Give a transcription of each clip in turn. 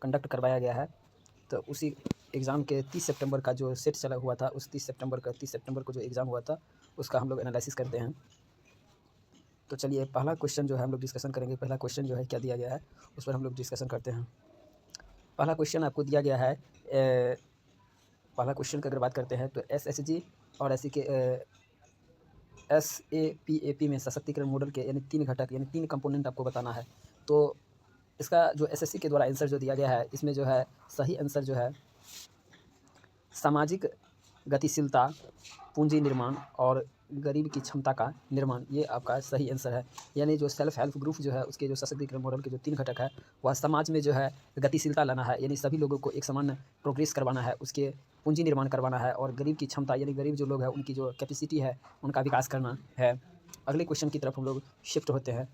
Conduct करवाया गया है। तो उसी एग्ज़ाम के 30 सितंबर का जो सेट चला हुआ था, उस 30 सितंबर को जो एग्ज़ाम हुआ था, उसका हम लोग एनालिसिस करते हैं। तो चलिए पहला क्वेश्चन जो है हम लोग डिस्कशन करेंगे। पहला क्वेश्चन जो है क्या दिया गया है, उस पर हम लोग डिस्कशन करते हैं। पहला क्वेश्चन आपको दिया गया है, पहला क्वेश्चन की अगर बात करते हैं तो एसएचजी और एससी के एसएपीएपी में सशक्तिकरण मॉडल के यानी 3 घटक यानी 3 कंपोनेंट आपको बताना है। तो इसका जो एसएससी के द्वारा आंसर जो दिया गया है, इसमें जो है सही आंसर जो है सामाजिक गतिशीलता, पूंजी निर्माण और गरीब की क्षमता का निर्माण, ये आपका सही आंसर है। यानी जो सेल्फ हेल्प ग्रुप जो है उसके जो सशक्तिकरण मॉडल के जो 3 घटक है, वह समाज में जो है गतिशीलता लाना है, यानी सभी लोगों को एक समान प्रोग्रेस करवाना है, उसके पूंजी निर्माण करवाना है और गरीब की क्षमता यानी गरीब जो लोग हैं उनकी जो कैपेसिटी है उनका विकास करना है। अगले क्वेश्चन की तरफ हम लोग शिफ्ट होते हैं।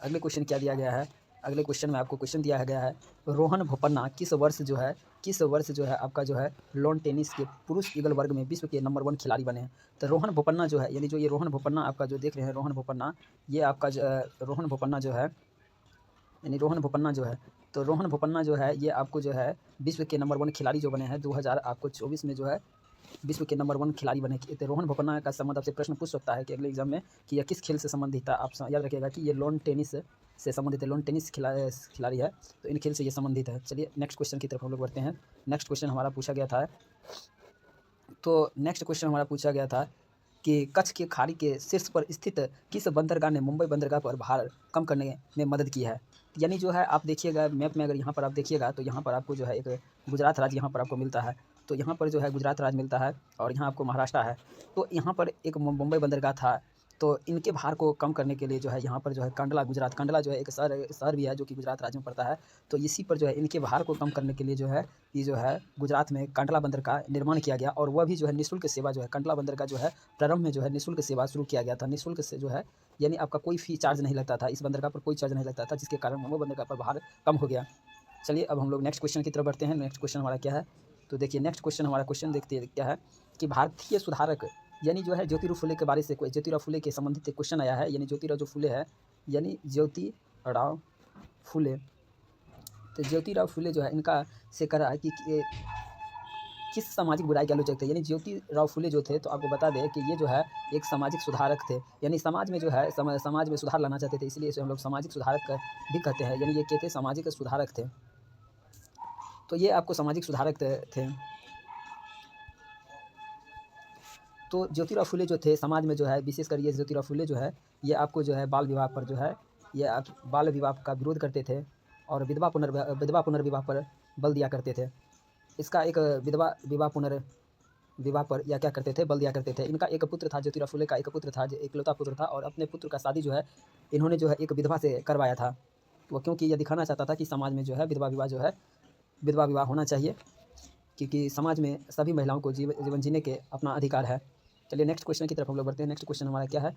अगले क्वेश्चन क्या दिया गया है, अगले क्वेश्चन में आपको क्वेश्चन दिया गया है रोहन बोपन्ना किस वर्ष जो है आपका जो है लॉन टेनिस के पुरुष युगल वर्ग में विश्व के नंबर 1 खिलाड़ी बने हैं। तो रोहन बोपन्ना जो है, यानी जो ये रोहन बोपन्ना आपका जो देख रहे हैं रोहन बोपन्ना, ये आपका रोहन बोपन्ना जो है, यानी रोहन बोपन्ना जो है, तो रोहन बोपन्ना जो है ये आपको जो है विश्व के नंबर 1 खिलाड़ी जो बने हैं 2024 में जो है विश्व के नंबर 1 खिलाड़ी बने। तो रोहन बोपन्ना का संबंध आपसे प्रश्न पूछ सकता है कि अगले एग्जाम में कि यह किस खेल से संबंधित है। आप याद रखिएगा कि ये लॉन टेनिस से संबंधित है, लॉन टेनिस खिलाड़ी है, तो इन खेल से ये संबंधित है। चलिए नेक्स्ट क्वेश्चन की तरफ हम लोग बढ़ते हैं। नेक्स्ट क्वेश्चन हमारा पूछा गया था, तो नेक्स्ट क्वेश्चन हमारा पूछा गया था कि कच्छ की खाड़ी के शीर्ष पर स्थित किस बंदरगाह ने मुंबई बंदरगाह पर भार कम करने में मदद की है। यानी जो है आप देखिएगा मैप में, अगर यहाँ पर आप देखिएगा तो यहाँ पर आपको जो है एक गुजरात राज्य यहाँ पर आपको मिलता है। तो यहाँ पर जो है गुजरात राज्य मिलता है और यहाँ आपको महाराष्ट्र है। तो यहाँ पर एक मुंबई बंदरगाह था, तो इनके भार को कम करने के लिए जो है यहाँ पर जो है कंडला जो है एक शहर भी है जो कि गुजरात राज्य में पड़ता है। तो इसी पर जो है इनके भार को कम करने के लिए जो है ये जो है गुजरात में कंडला बंदर का निर्माण किया गया और वह भी जो है निःशुल्क सेवा जो है कंडला बंदर का जो है प्रारंभ में जो है निःशुल्क सेवा शुरू किया गया था। निःशुल्क से जो है यानी आपका कोई फ़ी चार्ज नहीं लगता था, इस बंदरगाह पर कोई चार्ज नहीं लगता था, जिसके कारण वो बंदरगाह पर भार कम हो गया। चलिए अब हम लोग नेक्स्ट क्वेश्चन की तरफ बढ़ते हैं। नेक्स्ट क्वेश्चन हमारा क्या है, तो देखिए नेक्स्ट क्वेश्चन हमारा क्वेश्चन देखते हैं क्या है कि भारतीय सुधारक यानी जो है ज्योतिराव फुले के बारे से कोई ज्योतिराव फुले के संबंधित क्वेश्चन आया है। यानी ज्योतिराव जो फुले है, यानी ज्योतिराव फुले, तो ज्योतिराव फुले जो है इनका से करा है कि किस सामाजिक बुराई के आलोचक थे। यानी ज्योतिराव फुले जो थे, तो आपको बता दें कि ये जो है एक सामाजिक सुधारक थे, यानी समाज में जो है समाज में सुधार लाना चाहते थे, इसलिए इसे हम लोग सामाजिक सुधारक भी कहते हैं। यानी ये क्या थे, सामाजिक सुधारक थे। तो ये आपको सामाजिक सुधारक थे। तो ज्योतिराव फुले जो थे समाज में जो है विशेषकर ये ज्योतिराव फुले जो है ये आपको जो है बाल विवाह पर जो है ये आप बाल विवाह का विरोध करते थे और विधवा पुनर्विवाह पर बल दिया करते थे। इसका एक विधवा विवाह पर या क्या करते थे, बल दिया करते थे। इनका एक पुत्र था, ज्योतिराव फुले का एक पुत्र था, जो इकलौता पुत्र था, और अपने पुत्र का शादी जो है इन्होंने जो है एक विधवा से करवाया था। वो क्योंकि ये दिखाना चाहता था कि समाज में जो है विधवा विवाह होना चाहिए, क्योंकि समाज में सभी महिलाओं को जीवन जीने के अपना अधिकार है। चलिए नेक्स्ट क्वेश्चन की तरफ हम लोग बढ़ते हैं। नेक्स्ट क्वेश्चन हमारा क्या है,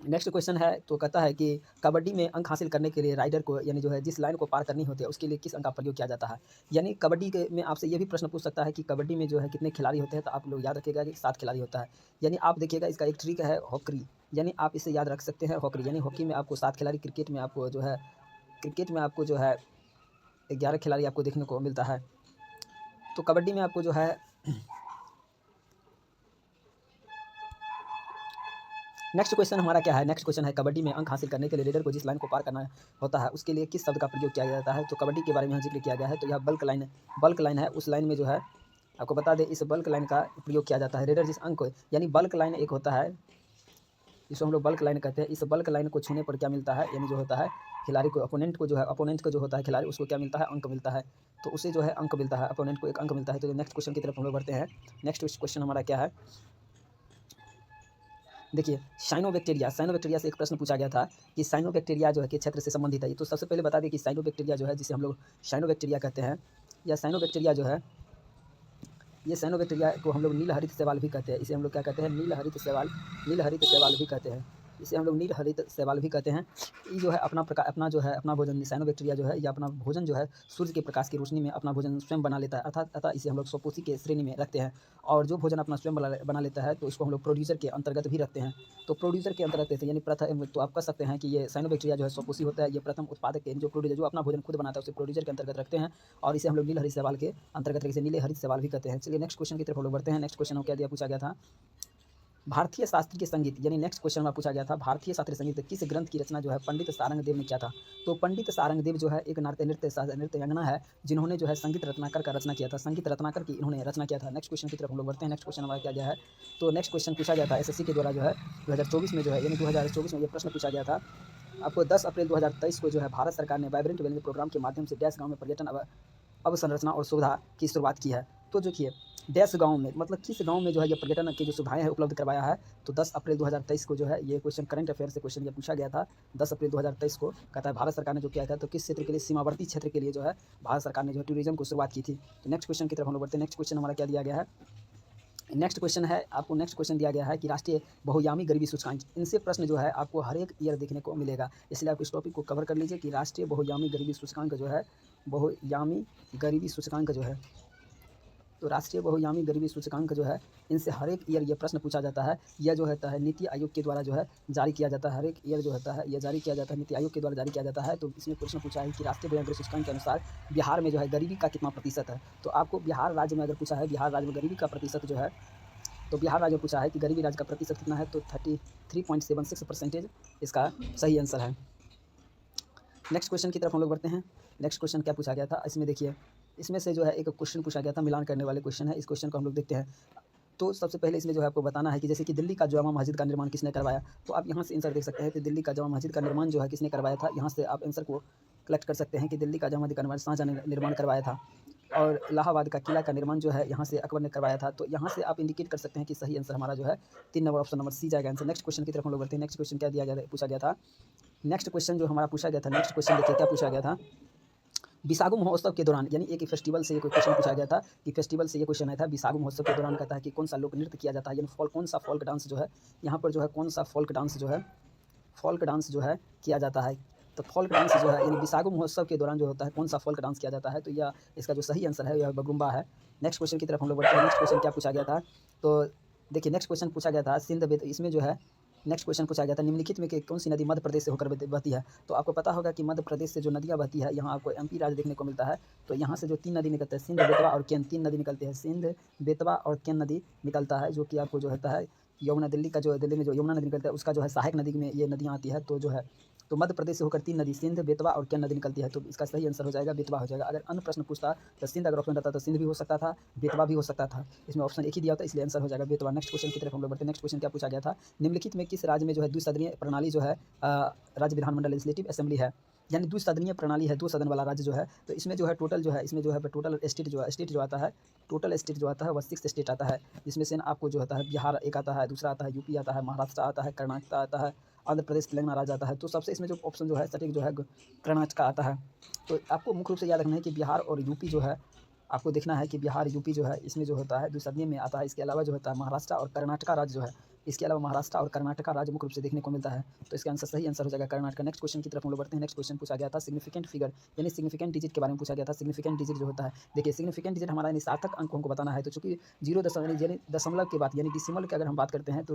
नेक्स्ट क्वेश्चन है तो कहता है कि कबड्डी में अंक हासिल करने के लिए राइडर को यानी जो है जिस लाइन को पार करनी होती है उसके लिए किस अंक का प्रयोग किया जाता है। यानी कबड्डी के में आपसे ये भी प्रश्न पूछ सकता है कि कबड्डी में जो है कितने खिलाड़ी होते हैं, तो आप लोग याद रखिएगा कि 7 खिलाड़ी होता है। यानी आप देखिएगा इसका एक ट्रिक है हॉकरी, यानी आप इसे याद रख सकते हैं हॉकरी, यानी हॉकी में आपको 7 खिलाड़ी, क्रिकेट में आपको जो है 11 खिलाड़ी आपको देखने को मिलता है। तो कबड्डी में आपको जो है नेक्स्ट क्वेश्चन हमारा क्या है, नेक्स्ट क्वेश्चन है कबड्डी में अंक हासिल करने के लिए रेडर को जिस लाइन को पार करना होता है उसके लिए किस शब्द का प्रयोग किया जाता है। तो कबड्डी के बारे में यहाँ जिक्र किया गया है, तो यह बल्क लाइन है। उस लाइन में जो है आपको बता दें इस बल्क लाइन का प्रयोग किया जाता है। रेडर जिस अंक यानी बल्क लाइन एक होता है, जिसको हम लोग बल्क लाइन कहते हैं। इस बल्क लाइन को छूने पर क्या मिलता है, यानी जो होता है खिलाड़ी को अपोनेंट का जो होता है खिलाड़ी उसको क्या मिलता है, अंक मिलता है। तो उसे जो है अंक मिलता है, अपोनेंट को एक अंक मिलता है। तो नेक्स्ट क्वेश्चन की तरफ हम लोग बढ़ते हैं। नेक्स्ट क्वेश्चन हमारा क्या है, देखिए साइनोबैक्टीरिया से एक प्रश्न पूछा गया था कि साइनोबैक्टीरिया जो है किस क्षेत्र से संबंधित है। तो सबसे पहले बता दें कि साइनोबैक्टीरिया जो है जिसे हम लोग साइनोबैक्टीरिया कहते हैं, या साइनोबैक्टीरिया जो है ये साइनोबैक्टीरिया को हम लोग नीलहरित शैवाल भी कहते हैं। इसे हम लोग क्या कहते हैं, नीलहरित शैवाल भी कहते हैं। इसे हम लोग नीलहरित शैवाल भी कहते हैं। ये जो है अपना भोजन साइनोबैक्टीरिया जो है, या अपना भोजन जो है सूर्य के प्रकाश की रोशनी में अपना भोजन स्वयं बना लेता है, अतः इसे हम लोग स्वपोषी के श्रेणी में रखते हैं। और जो भोजन अपना स्वयं बना लेता है तो इसको हम लोग प्रोड्यूसर के अंतर्गत भी रखते हैं। तो प्रोड्यूसर के अंतर्गत रहते हैं, यानी प्रथम, तो आप कह सकते हैं कि ये साइनोबैक्टीरिया जो है स्वपोषी होता है। ये प्रथम उत्पादक के जो प्रोड्यूसर जो अपना भोजन खुद बनाता है उसे प्रोड्यूसर के अंतर्गत रखते हैं, और इसे हम लोग नीलहरित शैवाल के अंतर्गत रखते हैं, नीले हरित शैवाल भी कहते हैं। चलिए नेक्स्ट क्वेश्चन की तरफ हम लोग बढ़ते हैं। नेक्स्ट क्वेश्चन क्या दिया पूछा गया था, भारतीय शास्त्रीय संगीत, यानी नेक्स्ट क्वेश्चन में पूछा गया था भारतीय शास्त्रीय संगीत किस ग्रंथ की रचना जो है पंडित सारंगदेव ने किया था। तो पंडित सारंगदेव जो है एक नृत्यांगना है, जिन्होंने जो है संगीत रत्नाकर का रचना किया था, संगीत रत्नाकर की इन्होंने रचना किया था। नेक्स्ट क्वेश्चन की तरफ हम लोग बढ़ते हैं। नेक्स्ट क्वेश्चन हमारा क्या गया है, तो नेक्स्ट क्वेश्चन पूछा गया था एसएससी के द्वारा जो है 2024 में जो है, यानी 2024 में ये प्रश्न पूछा गया था आपको 10 अप्रैल 2023 को जो है भारत सरकार ने वाइब्रेंट वैली प्रोग्राम के माध्यम से डैश गाँव में पर्यटन अवसंरचना और सुविधा की शुरुआत की है। तो देखिए डैश गाँव में मतलब किस गाँव में जो है ये पर्यटन की जो सुविधाएं हैं उपलब्ध करवाया है। तो 10 अप्रैल 2023 को जो है ये क्वेश्चन करंट अफेयर से क्वेश्चन ये पूछा गया था। 10 अप्रैल 2023 को कहता है भारत सरकार ने जो किया था, तो किस क्षेत्र के लिए, सीमावर्ती क्षेत्र के लिए जो है भारत सरकार ने जो है टूरिज्म को शुरुआत की थी। तो नेक्स्ट क्वेश्चन की तरफ हम लोग बढ़ते हैं। नेक्स्ट क्वेश्चन हमारा क्या दिया गया है, नेक्स्ट क्वेश्चन है आपको, नेक्स्ट क्वेश्चन दिया गया है कि राष्ट्रीय बहुयामी गरीबी सूचकांक। इनसे प्रश्न जो है आपको हर एक ईयर देखने को मिलेगा, इसलिए आप इस टॉपिक को कवर कर लीजिए कि राष्ट्रीय बहुयामी गरीबी सूचकांक जो है, बहुयामी गरीबी सूचकांक जो है, तो राष्ट्रीय बहुयामी गरीबी सूचकांक जो है, इनसे हर एक ईयर ये प्रश्न पूछा जाता है। यह जो होता है नीति आयोग के द्वारा जो है जारी किया जाता है, हर एक ईयर जो होता है यह जारी किया जाता है, नीति आयोग के द्वारा जारी किया जाता है। तो इसमें प्रश्न पूछा है कि राष्ट्रीय बहुयामी गरीबी सूचकांक के अनुसार बिहार में जो है गरीबी का कितना प्रतिशत है। तो आपको बिहार राज्य में अगर पूछा है, बिहार राज्य में गरीबी का प्रतिशत जो है, तो बिहार राज्य में पूछा है कि गरीबी राज्य का प्रतिशत कितना है, तो 33.76% इसका सही आंसर है। नेक्स्ट क्वेश्चन की तरफ हम लोग बढ़ते हैं। नेक्स्ट क्वेश्चन क्या पूछा गया था, इसमें देखिए, इसमें से जो है एक क्वेश्चन पूछा गया था, मिलान करने वाले क्वेश्चन है। इस क्वेश्चन को हम लोग देखते हैं। तो सबसे पहले इसमें जो है आपको बताना है कि जैसे कि दिल्ली का जामा मस्जिद का निर्माण किसने करवाया। तो आप यहाँ से आंसर देख सकते हैं कि दिल्ली का जामा मस्जिद का निर्माण जो है किसने करवाया था। यहाँ से आप आंसर को कलेक्ट कर सकते हैं कि दिल्ली का जामा मस्जिद का निर्माण शाहजहाँ ने निर्माण करवाया था, और इलाहाबाद का किला का निर्माण जो है यहाँ से अकबर ने करवाया था। तो यहाँ से आप इंडिकेट कर सकते हैं कि सही आंसर हमारा जो है 3 नंबर ऑप्शन नंबर सी जाएगा आंसर। नेक्स्ट क्वेश्चन की तरफ हम लोग बढ़ते हैं। नेक्स्ट क्वेश्चन क्या दिया गया पूछा गया था, नेक्स्ट क्वेश्चन जो हमारा पूछा गया था, नेक्स्ट क्वेश्चन देखिए क्या पूछा गया था, बिसागु महोत्सव के दौरान, यानी एक फेस्टिवल से ये क्वेश्चन पूछा गया था कि फेस्टिवल से ये क्वेश्चन आया था, बिसागु महोत्सव के दौरान कहता है कि कौन सा लोक नृत्य किया जाता है, यानी कौन सा फोल्क डांस जो है, यहाँ पर जो है कौन सा फोल्क डांस जो है, फोल्क डांस जो है किया जाता है। तो फोल्क डांस जो है यानी बिसागु महोत्सव के दौरान जो होता है कौन सा फोल्क डांस किया जाता है, तो यह इसका जो सही आंसर है यह बगुम्बा है। नेक्स्ट क्वेश्चन की तरफ हम लोग बढ़ते हैं। नेक्स्ट क्वेश्चन क्या पूछा गया था, तो देखिए नेक्स्ट क्वेश्चन पूछा गया था सिंध, इसमें जो है नेक्स्ट क्वेश्चन पूछा गया था निम्नलिखित में कौन सी नदी मध्य प्रदेश से होकर बहती है। तो आपको पता होगा कि मध्य प्रदेश से जो नदियाँ बहती है, यहाँ आपको एमपी राज्य देखने को मिलता है। तो यहाँ से जो 3 नदी निकलते हैं, सिंध, बेतवा और केन, 3 नदी निकलती है, सिंध, बेतवा और केन नदी निकलता है, जो कि आपको जो होता है यमुना, दिल्ली का जो दिल्ली में जो यमुना नदी निकलता है उसका जो है सहायक नदी में ये नदियाँ आती है। तो जो है तो मध्य प्रदेश से होकर 3 नदी सिंध, बेतवा और केन नदी निकलती है। तो इसका सही आंसर हो जाएगा बेतवा हो जाएगा। अगर अन्य प्रश्न पूछता तो सिंध अगर ऑप्शन रहता तो सिंध भी हो सकता था, बेतवा भी हो सकता था, इसमें ऑप्शन एक ही दिया होता, इसलिए आंसर हो जाएगा बेतवा। नेक्स्ट क्वेश्चन की तरफ हम लोग बढ़ते हैं। नेक्स्ट क्वेश्चन क्या पूछा गया था, निम्नलिखित में किस राज्य में जो है द्विसदनीय प्रणाली जो है राज्य विधानमंडल लेजिस्लेटिव असेंबली है, यानी द्विसदनीय प्रणाली है, 2 सदन वाला राज्य जो है। तो इसमें जो है टोटल जो है, इसमें जो है टोटल स्टेट जो आता है, टोटल स्टेट जो आता है वह 6 स्टेट आता है। इसमें से आपको जो होता है बिहार एक आता है, दूसरा आता है यूपी आता है, महाराष्ट्र आता है, कर्नाटक आता है, आंध्र प्रदेश, तेलंगाना राज्य आता है। तो सबसे इसमें जो ऑप्शन जो है सटीक जो है कर्नाटक आता है। तो आपको मुख्य रूप से याद रखना है कि बिहार और यूपी जो है, आपको देखना है कि बिहार यूपी जो है इसमें जो होता है द्विसदनीय में आता है। इसके अलावा जो होता है महाराष्ट्र और कर्नाटक राज्य जो है, इसके अलावा महाराष्ट्र और कर्नाटक राज्य मुख्य रूप से देखने को मिलता है। तो इसका आंसर सही आंसर हो जाएगा कर्नाटक। नेक्स्ट क्वेश्चन की तरफ हम लोग बढ़ते हैं। नेक्स्ट क्वेश्चन पूछा गया था सिग्निफिकेंट फिगर, यानी सिग्निफिकेंट डिजिट के बारे में पूछा गया था। सिग्निफिकेंट डिजिट जो होता है, देखिए सिग्निफिकेंट डिजिट हमारा यानी सार्थक अंक हमको बताना है। तो चूंकि 0 दशमलव के बाद यानी डिसिमल की अगर हम बात करते हैं, तो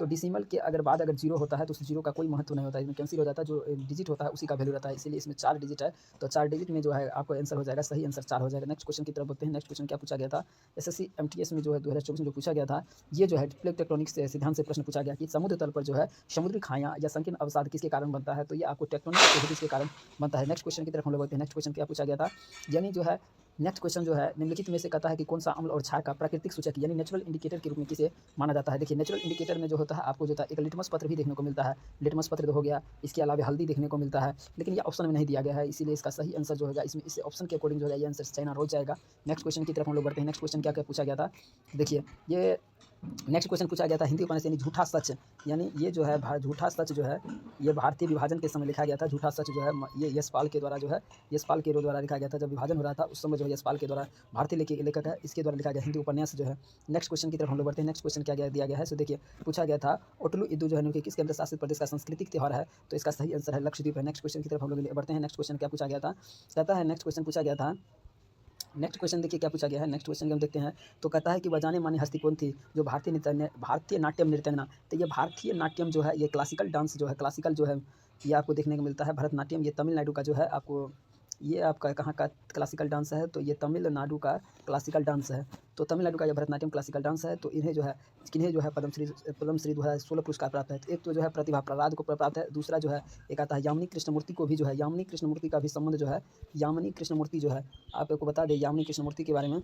डिसिमल के अगर बाद अगर 0 होता है तो उस 0 का कोई महत्व नहीं होता है, इसमें कैंसिल हो जाता है, जो डिजिट होता है उसी का वैल्यू रहता है। इसीलिए इसमें 4 डिजिट है, तो 4 डिजिट में जो है आपको आंसर हो जाएगा, सही आंसर 4 हो जाएगा। नेक्स्ट क्वेश्चन की तरफ बढ़ते हैं। नेक्स्ट क्वेश्चन क्या पूछा गया था, एसएससी एमटीएस में जो है 2024 में जो पूछा गया था, ये जो है प्लेट टेक्टोनिक्स सिद्धांत से प्रश्न पूछा गया कि समुद्र तल पर जो है समुद्री खायां या संकीर्ण अवसाद किसके कारण बनता है। तो ये आपको टेक्टोनिक एक्टिविटीज के कारण बनता है। नेक्स्ट क्वेश्चन की तरफ हम लोग बढ़ते हैं। नेक्स्ट क्वेश्चन क्या पूछा गया था, यानी जो है नेक्स्ट क्वेश्चन जो है निम्नलिखित में से कहता है कि कौन सा अम्ल और क्षार का प्राकृतिक सूचक यानी नेचुरल इंडिकेटर के रूप में किसे माना जाता है। देखिए नेचुरल इंडिकेटर में जो होता है आपको जो होता है एक लिटमस पत्र भी देखने को मिलता है, लिटमस पत्र हो गया, इसके अलावा हल्दी देखने को मिलता है, लेकिन ये ऑप्शन में नहीं दिया गया है, इसीलिए इसका सही आंसर जो होगा इसमें इस ऑप्शन के अकॉर्डिंग जो है ये आंसर चाइना रोज जाएगा। नेक्स्ट क्वेश्चन की तरफ हम लोग बढ़ते हैं। नेक्स्ट क्वेश्चन क्या क्या पूछा गया था, देखिए ये नेक्स्ट क्वेश्चन पूछा गया था हिंदी उपन्यास यानी झूठा सच, यानी ये जो है झूठा सच जो है ये भारतीय विभाजन के समय लिखा गया था। झूठा सच जो है ये यशपाल के द्वारा जो है यशपाल के द्वारा लिखा गया था। जब विभाजन हो रहा था उस समय जो है यशपाल के द्वारा भारतीय लेखक है इसके द्वारा लिखा गया हिंदी उपन्यास जो है। नेक्स्ट क्वेश्चन की तरफ हम लोग बढ़ते हैं। नेक्स्ट क्वेश्चन क्या दिया गया है, सो देखिए पूछा गया था ओटलू इदू जो है उनके किस केंद्र शासित प्रदेश का सांस्कृतिक त्यौहार है, तो इसका सही आंसर है लक्षद्वीप है। नेक्स्ट क्वेश्चन की तरफ हम लोग बढ़ते हैं। नेक्स्ट क्वेश्चन क्या पूछा गया था, कहता है नेक्स्ट क्वेश्चन पूछा गया था। नेक्स्ट क्वेश्चन देखिए क्या पूछा गया है। नेक्स्ट क्वेश्चन हम देखते हैं तो कहता है कि वह जाने मानी हस्ती कौन थी जो भारतीय नाट्यम नृत्यांगना। तो ये भारतीय नाट्यम जो है ये क्लासिकल डांस जो है क्लासिकल जो है ये आपको देखने को मिलता है। भरतनाट्यम ये तमिलनाडु का जो है आपको ये आपका कहाँ का क्लासिकल डांस है, तो ये तमिलनाडु का क्लासिकल डांस है। तो तमिलनाडु का ये भरतनाट्यम क्लासिकल डांस है। तो इन्हें जो है किन्हें जो है पद्मश्री 2016 पुरस्कार प्राप्त है। तो एक तो जो है प्रतिभा प्रहलाद को प्राप्त है, दूसरा जो है एक आता है यामिनी कृष्णमूर्ति को भी जो है यामिनी कृष्णमूर्ति का भी संबंध जो है यामिनी कृष्णमूर्ति जो है आपको बता दें यामिनी कृष्णमूर्ति के बारे में।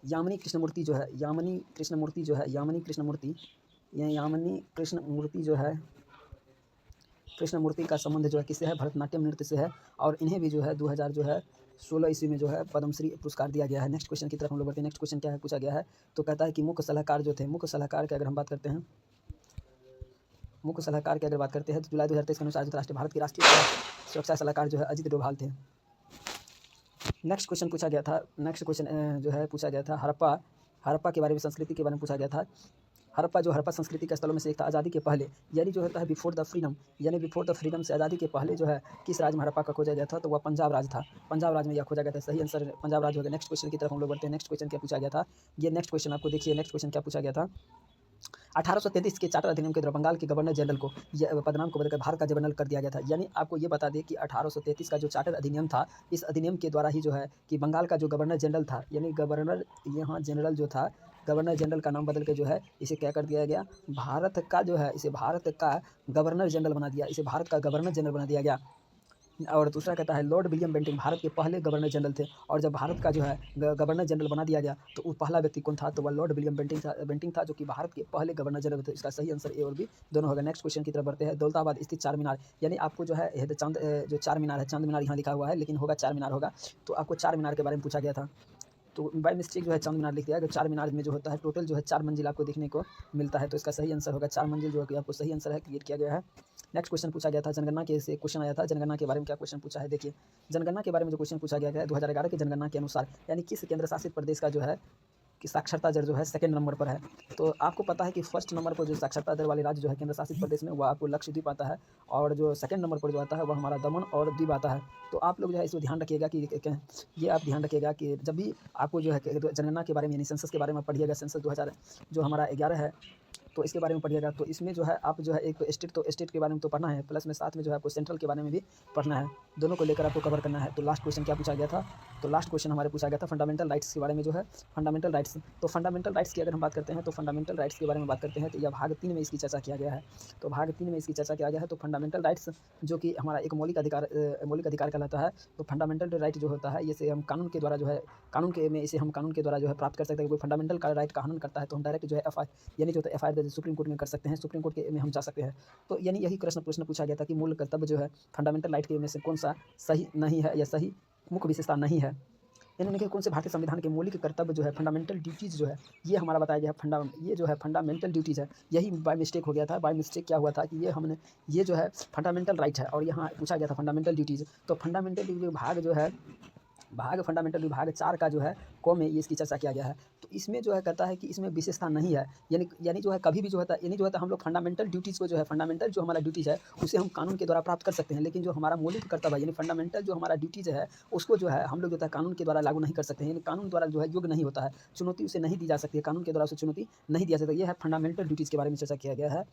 यामिनी कृष्णमूर्ति जो है यामिनी कृष्णमूर्ति जो है यामिनी कृष्णमूर्ति जो है कृष्णमूर्ति का संबंध जो है किससे है, भरतनाट्यम नृत्य से है। और इन्हें भी जो है 2016 ईस्वी में जो है पद्मश्री पुरस्कार दिया गया है। नेक्स्ट क्वेश्चन की तरफ हम लोग बढ़ते हैं। नेक्स्ट क्वेश्चन क्या है पूछा गया है, तो कहता है कि मुख्य सलाहकार जो थे, मुख्य सलाहकार की अगर हम बात करते हैं मुख्य सलाहकार की अगर बात करते हैं तो जुलाई 2023 के अनुसार भारत के राष्ट्रीय सुरक्षा सलाहकार जो है अजित डोभाल थे। नेक्स्ट क्वेश्चन पूछा गया था। नेक्स्ट क्वेश्चन जो है पूछा गया था हड़प्पा के बारे में, संस्कृति के बारे में पूछा गया था। हड़प्पा संस्कृति के स्थलों में से एक था आज़ादी के पहले, यानी जो होता है बिफोर द फ्रीडम, यानी बिफोर द फ्रीडम से आज़ादी के पहले जो है किस राज्य में हड़प्पा का खोजा गया था, तो वह पंजाब राज्य था। पंजाब राज्य में यह खोजा गया था। सही आंसर पंजाब राज्य हो गया। नेक्स्ट क्वेश्चन की तरफ हम लोग बढ़ते हैं। नेक्स्ट क्वेश्चन क्या पूछा गया था, ये नेक्स्ट क्वेश्चन आपको देखिए। नेक्स्ट क्वेश्चन क्या पूछा गया था, 1833 के चार्टर अधिनियम के द्वारा बंगाल के गवर्नर जनरल को पदनाम को बदलकर भारत का गवर्नर कर दिया गया था। यानी आपको ये बता दें कि 1833 का जो चार्टर अधिनियम था, इस अधिनियम के द्वारा ही जो है कि बंगाल का जो गवर्नर जनरल था, यानी गवर्नर यहाँ जनरल जो था, गवर्नर जनरल का नाम बदल के जो है इसे क्या कर दिया गया, भारत का जो है इसे भारत का गवर्नर जनरल बना दिया, इसे भारत का गवर्नर जनरल बना दिया गया। और दूसरा कहता है लॉर्ड विलियम बेंटिंग भारत के पहले गवर्नर जनरल थे। और जब भारत का जो है गवर्नर जनरल बना दिया गया तो वो पहला व्यक्ति कौन था, तो वह लॉर्ड विलियम बेंटिंग था जो कि भारत के पहले गवर्नर जनरल थे। इसका सही आंसर ए और बी दोनों होगा। नेक्स्ट क्वेश्चन की तरफ बढ़ते हैं। दौलताबाद स्थित चार मीनार, यानी आपको जो है चांद जो चार मीनार है, चांद मीनार यहाँ लिखा हुआ है लेकिन होगा चार मीनार होगा। तो आपको चार मीनार के बारे में पूछा गया था, तो बाय मिस्टेक जो है चांद मीनार लिख दिया है। तो चार मीनार में जो होता है टोटल जो है 4 मंजिल आपको देखने को मिलता है। तो इसका सही आंसर होगा 4 मंजिल, जो है कि आपको सही आंसर है, क्रिएट किया गया है। नेक्स्ट क्वेश्चन पूछा गया था जनगणना के से क्वेश्चन आया था। जनगणना के बारे में क्या क्वेश्चन पूछा है, देखिए जनगणना के बारे में जो क्वेश्चन पूछा गया है 2011 की जनगणना के अनुसार, यानी किस केंद्र शासित प्रदेश का जो है कि साक्षरता दर जो है सेकंड नंबर पर है। तो आपको पता है कि फर्स्ट नंबर पर जो साक्षरता दर वाले राज्य जो है केंद्र शासित प्रदेश में, वो आपको लक्षद्वीप आता है। और जो सेकंड नंबर पर जो आता है वह हमारा दमन और दीव आता है। तो आप लोग जो है इसको ध्यान रखिएगा कि ये आप ध्यान रखिएगा कि जब भी आपको जो है जनगणना के बारे में यानी सेंसस के बारे में पढ़िएगा, सेंसस 2000 जो हमारा 11 है तो इसके बारे में पढ़िएगा। तो इसमें जो है आप जो है एक तो स्टेट के बारे में तो पढ़ना है, प्लस में साथ में जो है आपको सेंट्रल के बारे में भी पढ़ना है। दोनों को लेकर आपको कवर करना है। तो लास्ट क्वेश्चन क्या पूछा गया था, तो लास्ट क्वेश्चन हमारे पूछा गया था फंडामेंटल राइट्स के बारे में, जो है फंडामेंटल राइट्स। तो फंडामेंटल राइट्स की अगर हम बात करते हैं तो फंडामेंटल राइट्स के बारे में बात करते हैं तो यह भाग 3 में इसकी चर्चा किया गया है। तो भाग 3 में इसकी चर्चा किया गया है। तो फंडामेंटल राइट्स जो कि हमारा एक मौलिक अधिकार कहलाता है। तो फंडामेंटल राइट जो होता है इसे हम कानून के द्वारा जो है इसे हम कानून के द्वारा जो है प्राप्त कर सकते हैं। कोई फंडामेंटल का राइट का हनन करता है तो हम डायरेक्ट जो है यानी जो एफआईआर सुप्रीम कोर्ट में कर सकते हैं, सुप्रीम कोर्ट के में हम जा सकते हैं। तो यानी यही प्रश्न पूछा गया था कि मूल कर्तव्य जो है फंडामेंटल राइट के में से कौन सा सही नहीं है या सही मुख्य विशेषता नहीं है, यानी कि कौन से भारतीय संविधान के मौलिक कर्तव्य जो है फंडामेंटल ड्यूटीज़ जो है ये हमारा बताया गया है। ये जो है फंडामेंटल ड्यूटीज़ है, यही बाय मिस्टेक हो गया था। बाय मिस्टेक क्या हुआ था कि ये जो है फंडामेंटल राइट है और यहाँ पूछा गया था फंडामेंटल ड्यूटीज़। तो फंडामेंटल विभाग जो है फंडामेंटल विभाग 4 का जो है कॉम में इसकी चर्चा किया गया है। तो इसमें जो है कहता है कि इसमें विशेषता नहीं है, यानी जो है कभी भी जो होता है यानी जो होता है हम लोग फंडामेंटल ड्यूटीज़ को जो है फंडामेंटल जो हमारा ड्यूटीज़ है उसे हम कानून के द्वारा प्राप्त कर सकते हैं, लेकिन जो हमारा मौलिक कर्तव्य है यानी फंडामेंटल जो हमारा ड्यूटीज़ है उसको जो है हम लोग जो है कानून के द्वारा लागू नहीं कर सकते हैं, यानी कानून द्वारा जो है योग्य नहीं होता है, चुनौती उसे नहीं दी जा सकती है, कानून के द्वारा उसे चुनौती नहीं दिया सकता। यह है फंडामेंटल ड्यूटीज़ के बारे में चर्चा किया गया है।